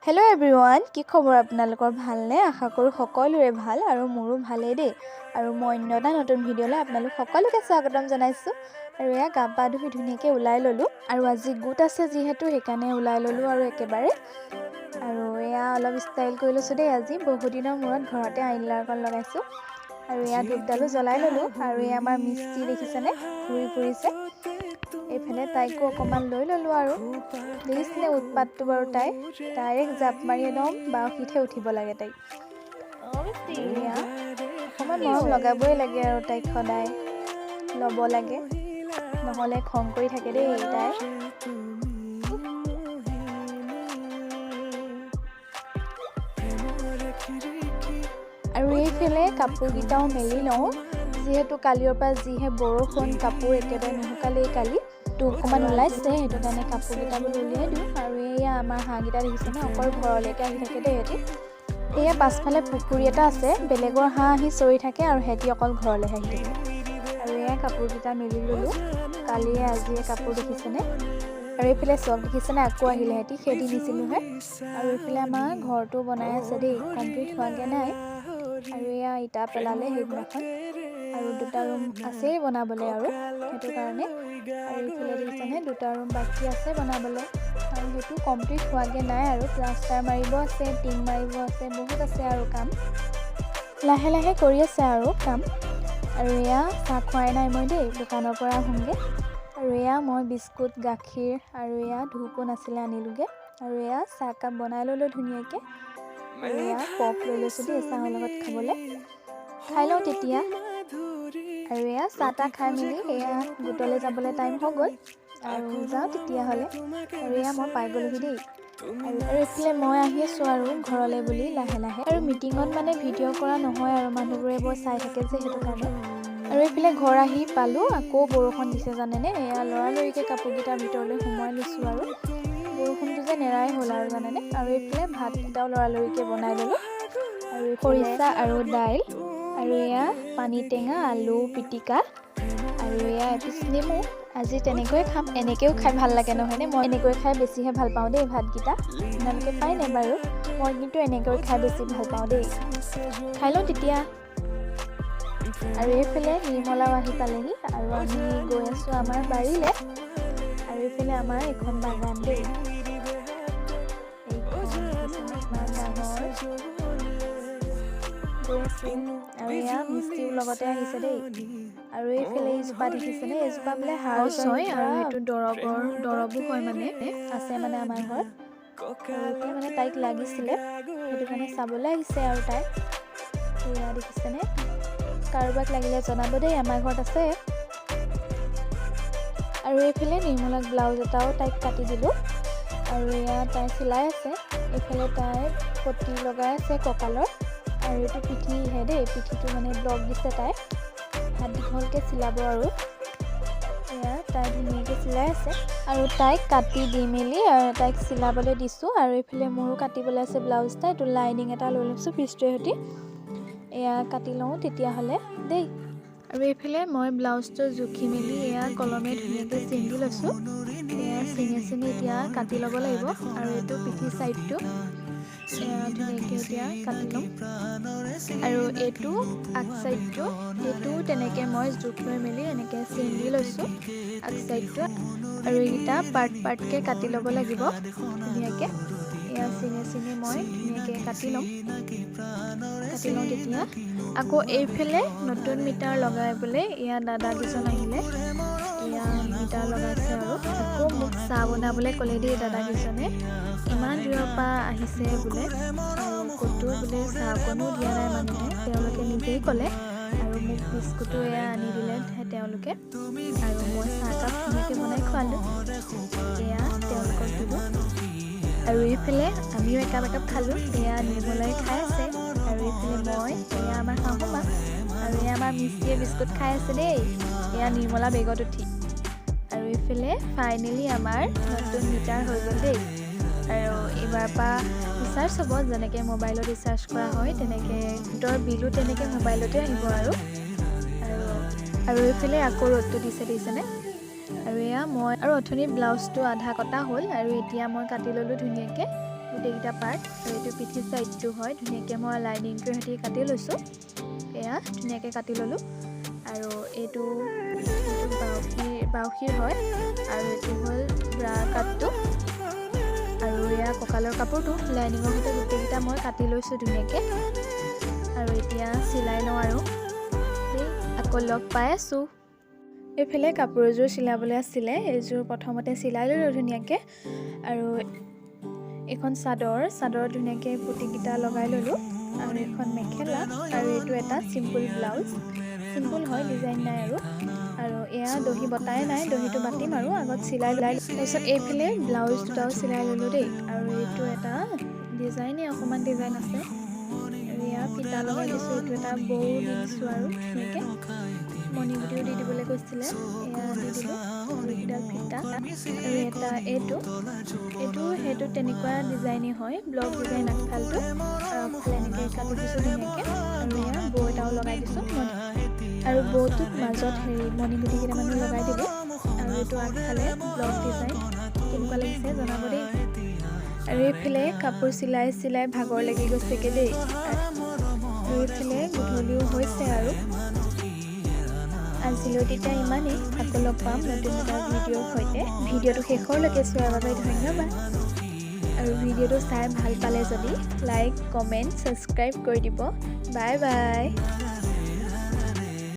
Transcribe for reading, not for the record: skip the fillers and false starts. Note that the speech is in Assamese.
हेलो एवरीवन কি খবৰ আপোনালোকৰ ভালনে আশা কৰো সকলোৰে ভাল আৰু মোৰো ভালেই দেই আৰু মই অন্যটা নতুন ভিডিঅলৈ আপোনালোক সকলোকে স্বাগতম জনাইছো আৰু এয়া গাপা ধুই ধুনীয়াকৈ ওলাই ললো আৰু আজি গুট আছে যিহেতু সেইকাৰণে ওলাই ললো আৰু একেবাৰে আৰু এয়া অলপ ষ্টাইল কৰি লৈছো দেই আজি বহু দিনৰ মূৰত ঘৰতে আইলাইনাৰ লগাইছো আৰু এয়া ধূপডালো জ্বলাই ললো আৰু এয়া আমাৰ মিষ্টি দেখিছেনে ঘূৰি ফুৰিছে এইফালে তাইকো অকমান লৈ ললো আৰু দেখিছিলে উৎপাতটো বাৰু তাই ডাইৰেক্ট জাপ মাৰি একদম বাউসিতে উঠিব লাগে তাই অকমান মৰম লগাবই লাগে আৰু তাইক সদায় ল'ব লাগে নহ'লে খং কৰি থাকে দেই তাই আৰু এইফালে কাপোৰকেইটাও মেলি লওঁ যিহেতু কালিৰ পৰা যিহে বৰষুণ কাপোৰ একেবাৰে নুশুকালেই কালি তো অকমান ওলাইছে সেইটো কাৰণে কাপোৰকেইটা বোলো উলিয়াই দিওঁ আৰু এয়া আমাৰ হাঁহকেইটা দেখিছেনে অকল ঘৰলৈকে আহি থাকে দেই সিহঁতি এয়া পাছফালে পুখুৰী এটা আছে বেলেগৰ হাঁহ আহি চৰি থাকে আৰু সিহঁতি অকল ঘৰলৈ আহি থাকে আৰু এয়া কাপোৰকেইটা মেলি ল'লোঁ কালিয়ে আজিয়ে কাপোৰ দেখিছেনে আৰু এইফালে চব দেখিছেনে আকৌ আহিলে সিহঁতি খেদি নিছিলোঁহে আৰু এইফালে আমাৰ ঘৰটো বনাই আছে দেই কমপ্লিট হোৱাগৈ নাই আৰু এয়া ইটা পেলালে সেইদিনাখন আৰু দুটা ৰুম আছেই বনাবলৈ আৰু সেইটো কাৰণে আৰু এইফালে দেখিছেনে দুটা ৰুম বাকী আছে বনাবলৈ আৰু সেইটো কমপ্লিট হোৱাগৈ নাই আৰু প্লাষ্টাৰ মাৰিব আছে টিং মাৰিব আছে বহুত আছে আৰু কাম লাহে লাহে কৰি আছে আৰু কাম আৰু এয়া চাহ খোৱাই নাই মই দেই দোকানৰ পৰা আহোঁগৈ আৰু এয়া মই বিস্কুট গাখীৰ আৰু এয়া ধূপো নাছিলে আনিলোগৈ আৰু এয়া চাহকাপ বনাই ল'লোঁ ধুনীয়াকৈ আৰু এয়া পপ লৈ লৈছোঁ দেই চাহৰ লগত খাবলৈ খাই লওঁ তেতিয়া আৰু এয়া চাহ তাহ খাই মেলি এয়া গোটলৈ যাবলৈ টাইম হৈ গ'ল আৰু যাওঁ তেতিয়াহ'লে আৰু এয়া মই পাই গ'লোহি দেই আৰু এইফালে মই আহি আছোঁ আৰু ঘৰলৈ বুলি লাহে লাহে আৰু মিটিঙত মানে ভিডিঅ' কৰা নহয় আৰু মানুহবোৰে বৰ চাই থাকে যে সেইটো কাৰণে আৰু এইফালে ঘৰ আহি পালোঁ আকৌ বৰষুণ দিছে জানেনে এয়া লৰালৰিকৈ কাপোৰকেইটাৰ ভিতৰলৈ সোমোৱাই লৈছোঁ আৰু বৰষুণটো যে নেৰাই হ'ল আৰু জানেনে আৰু এইফালে ভাতকেইটাও লৰালৰিকৈ বনাই ল'লোঁ আৰু খৰিচা আৰু দাইল আৰু এয়া পানী টেঙা আলু পিটিকা আৰু এয়া এপিচ নেমু আজি তেনেকৈয়ে খাম এনেকৈও খাই ভাল লাগে নহয়নে মই এনেকৈ খাই বেছিহে ভাল পাওঁ দেই ভাতকেইটা আপোনালোকে পায়নে বাৰু মই কিন্তু এনেকৈ খাই বেছি ভাল পাওঁ দেই খাই লওঁ তেতিয়া আৰু এইফালে নিৰ্মলাও আহি পালেহি আৰু আমি গৈ আছোঁ আমাৰ বাৰীলৈ আৰু এইফালে আমাৰ এখন বাগান দেই আৰু এয়া মিষ্টিও লগতে আহিছে দেই আৰু এইফালে এইজোপা দেখিছেনে এইজোপা বোলে হাউচ হয় আৰু এইটো দৰবো হয় মানে আছে মানে আমাৰ ঘৰত আৰু এতিয়া মানে তাইক লাগিছিলে সেইটো কাৰণে চাবলৈ আহিছে আৰু তাই এয়া দেখিছেনে কাৰোবাক লাগিলে জনাব দেই আমাৰ ঘৰত আছে আৰু এইফালে নিৰ্মলাক ব্লাউজ এটাও তাইক কাটি দিলোঁ আৰু এয়া তাই চিলাই আছে এইফালে তাই পটি লগাই আছে কঁকালৰ আৰু এইটো পিঠিহে দেই পিঠিটো মানে ব্লক দিছে তাই হাত দীঘলকৈ চিলাব আৰু এয়া তাই ধুনীয়াকৈ চিলাই আছে আৰু তাইক কাটি দি মেলি তাইক চিলাবলৈ দিছোঁ আৰু এইফালে মোৰো কাটিবলৈ আছে ব্লাউজ এটা এইটো লাইনিং এটা লৈ লৈছোঁ পিছটোৱে সৈতে এয়া কাটি লওঁ তেতিয়াহ'লে দেই আৰু এইফালে মই ব্লাউজটো জুখি মেলি এয়া কলমে ধুনীয়াকৈ চিঙি লৈছোঁ এয়া চিঙি এতিয়া কাটি ল'ব লাগিব আৰু এইটো পিঠি ছাইডটো ধুনীয়াকৈ এতিয়া কাটি ল'ম আৰু এইটো আগ ছাইডটো এইটো তেনেকৈ মই জোখ লৈ মেলি এনেকৈ চিঙি লৈছোঁ আগ ছাইডটো আৰু এইকেইটা পাৰ্টকৈ কাটি ল'ব লাগিব ধুনীয়াকৈ এয়া চিঙি মই ধুনীয়াকৈ কাটি লওঁ তেতিয়া আকৌ এইফালে নতুন মিটাৰ লগাবলৈ এয়া দাদা দুজন আহিলে এয়া মিটাৰ লগাইছে আৰু আকৌ মোক চাহ বনাবলৈ ক'লে দেই দাদাকেইজনে ইমান দূৰৰ পৰা আহিছে বোলে আৰু ক'তো বোলে চাহ অকণো দিয়া নাই মানুহে তেওঁলোকে নিজেই ক'লে আৰু মোক বিস্কুটো এয়া আনি দিলে তেওঁলোকে আৰু মই চাহকাপ ধুনীয়াকৈ বনাই খোৱালোঁ এয়া তেওঁলোকক দিলোঁ আৰু এইফালে আমিও একাপ খালোঁ এয়া নিৰ্মলাই খাই আছে আৰু এইফালে মই এয়া আমাৰ শাহুমা আৰু এয়া আমাৰ মিষ্টিয়ে বিস্কুট খাই আছে দেই এয়া নিৰ্মলা বেগত উঠি আৰু এইফালে ফাইনেলি আমাৰ নতুন মিটাৰ হৈ গ'ল দেই আৰু এইবাৰ পৰা ৰিচাৰ্জ হ'ব যেনেকৈ মোবাইলত ৰিচাৰ্জ কৰা হয় তেনেকৈ গোটৰ বিলো তেনেকৈ মোবাইলতে আহিব আৰু এইফালে আকৌ ৰ'দটো দিছেনে আৰু এয়া মই আৰু অথনি ব্লাউজটো আধা কটা হ'ল আৰু এতিয়া মই কাটি ল'লোঁ ধুনীয়াকৈ গোটেইকেইটা পাৰ্ট আৰু এইটো পিঠি চাইডটো হয় ধুনীয়াকৈ মই লাইনিংটোৰ সৈতে কাটি লৈছোঁ এয়া ধুনীয়াকৈ কাটি ল'লোঁ আৰু এইটো বাউসীৰ হয় আৰু এইটো হ'ল ব্ৰা কাটটো আৰু এয়া কঁকালৰ কাপোৰটো লাইনিঙৰ সৈতে গোটেইকেইটা মই কাটি লৈছোঁ ধুনীয়াকৈ আৰু এতিয়া চিলাই লওঁ আৰু আকৌ লগ পাই আছোঁ এইফালে কাপোৰ এযোৰ চিলাবলৈ আছিলে এইযোৰ প্ৰথমতে চিলাই ল'লোঁ ধুনীয়াকৈ আৰু এখন চাদৰ ধুনীয়াকৈ পুতিকেইটা লগাই ল'লোঁ আৰু এখন মেখেলা আৰু এইটো এটা চিম্পুল ব্লাউজ চিম্পুল হয় ডিজাইন নাই আৰু এয়া দহি বটাই নাই দহিটো বাতিম আৰু আগত চিলাই তাৰপিছত এইফালে ব্লাউজ দুটাও চিলাই ল'লোঁ দেই আৰু এইটো এটা ডিজাইনেই অকণমান ডিজাইন আছে আৰু এয়া ফিটা লগাই দিছোঁ এইটো এটা বৌ দি দিছোঁ আৰু ধুনীয়াকৈ মণিগুটিও দি দিবলৈ কৈছিলে এয়া দি দিলোঁ এইকেইডাল ফিটা আৰু এটা এইটো সেইটো তেনেকুৱা ডিজাইনেই হয় ব্লক ডিজাইন আগফালটো আৰু আগফালে এনেকৈ কাটি দিছোঁ ধুনীয়াকৈ আৰু এয়া বৌ এটাও লগাই দিছোঁ আৰু বৌটোত মাজত মণিগুটি কেইটামানো লগাই দিলোঁ আৰু এইটো আগফালে ব্লক ডিজাইন কেনেকুৱা লাগিছে জনাব দেই আৰু এইফালে কাপোৰ চিলাই ভাগৰ লাগি গৈছেগৈ দেই আৰু এইফালে গধূলিও হৈছে আৰু আজিলৈ তেতিয়া ইমানেই আকৌ লগ পাম নতুন এটা ভিডিঅ'ৰ সৈতে ভিডিঅ'টো শেষলৈকে চোৱাৰ বাবে ধন্যবাদ আৰু ভিডিঅ'টো চাই ভাল পালে যদি লাইক কমেণ্ট ছাবস্ক্ৰাইব কৰি দিব বাই বাই